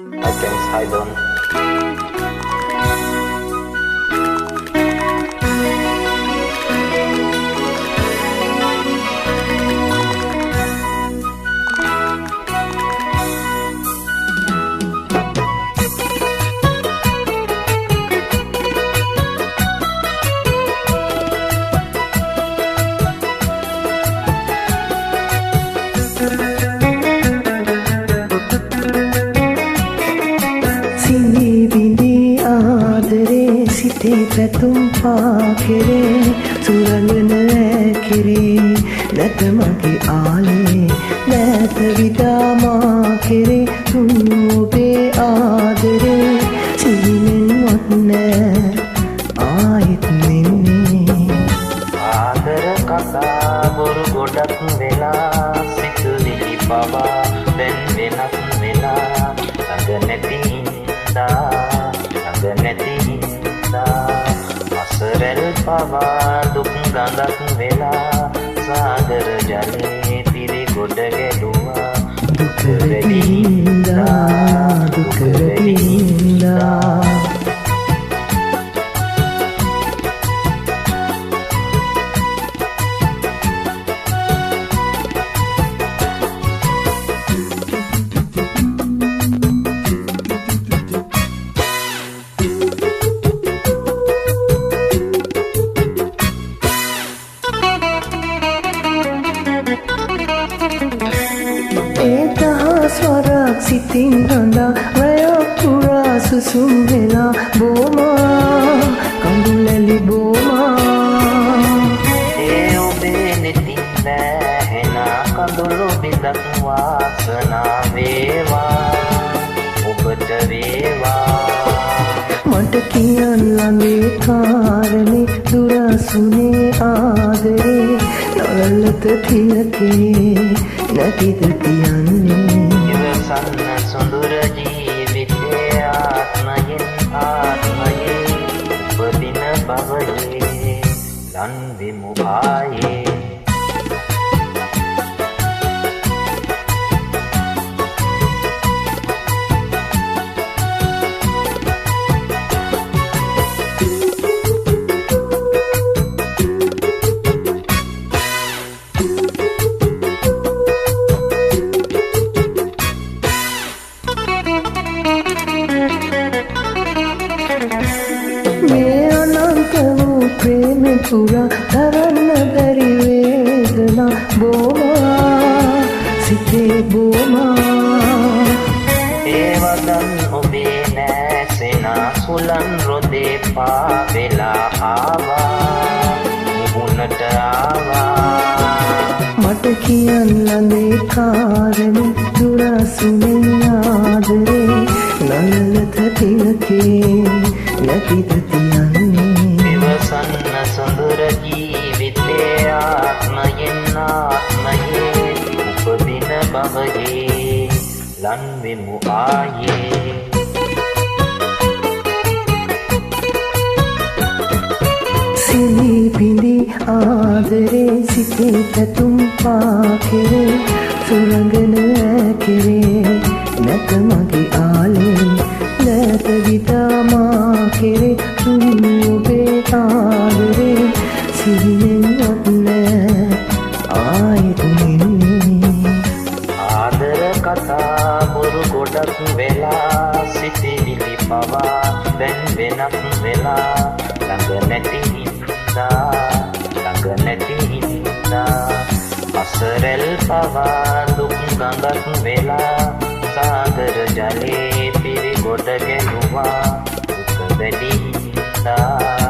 Hi thanks, hi Don. සිනී බිඳී ආදරේ සිතේ පැතුම් පාකෙරේ සුරඟන ඇකිරේ නැත මගේ ආලේ නැත විදාමා කෙරේ තුන් ඔබේ ආදරේ සිහිනෙන්වත් නෑ ආයෙත් නෙන්නේ ආදර කතා බොරු ගොඩක් වෙලා සිතුවිලි පවා දැන් වෙනස් වෙලා ළඟ නැති අසරැල් පවා දුක් ගඳක් වෙලා සාගර ජලයේ පිරි ගොඩ ගැලුවා දුක වැඩිහින්දා දුක වැඩිහින්දා ස්වරක් සිතින් හඬා රැයක් පුරා සුසුම් වෙලා බෝමා කඳුලැලි බෝමා ඒ ඔබේ නෙතින් දැහෙනා කඳුළු බිඳක් වාසනා වේවා ඔබට වේවා මට කියන්න ළඟේ කාරණේ දුරසුනේ ආදරේ නලලත තිලකේ නැතිද තියන්නේ ඉවසන්න සොඳුර ජීවිතේ ආත්මයෙන් උපදින බවයේ ලන් වෙමු ආයේ මේ අනන්ත වූ ප්‍රේම පුරා තරන්න බැරි වේදනා බෝමා සිතේ බෝමා ඒවදන් ඔබේ නෑසෙනා සුලන් රොදේ පාවෙලා ආවා මුහුණට ආවා මට කියන්න ළඟේ කාරණේ දුරසුනේ ආදරේ නලලත තිලකේ නැතිද තියන්නේ ඉවසන්න සොඳුර ජීවිතේ ආත්මයෙන් උපදින බවයේ ලන් වෙමු ආයේ සිනී බිඳී ආදරේ සිතේ පැතුම් පාකෙරේ සුරඟන ඇකිරේ නැත මගේ ආලේ නැත විදාමා කෙරේ තුන් ඔබේ ආදරේ සිහිනෙන්වත් නෑ ආයෙත් නෙන්නේ ආදර කතා බොරු ගොඩක් වෙලා සිතිවිලි පවා දැන් වෙනස් වෙලා ළඟ නැති හින්දා අසරැල් පවා දුක් ගඳක් වෙලා සාගර ජලයේ පිරි ගොඩ ගැලුවා දුක වැඩි හින්දා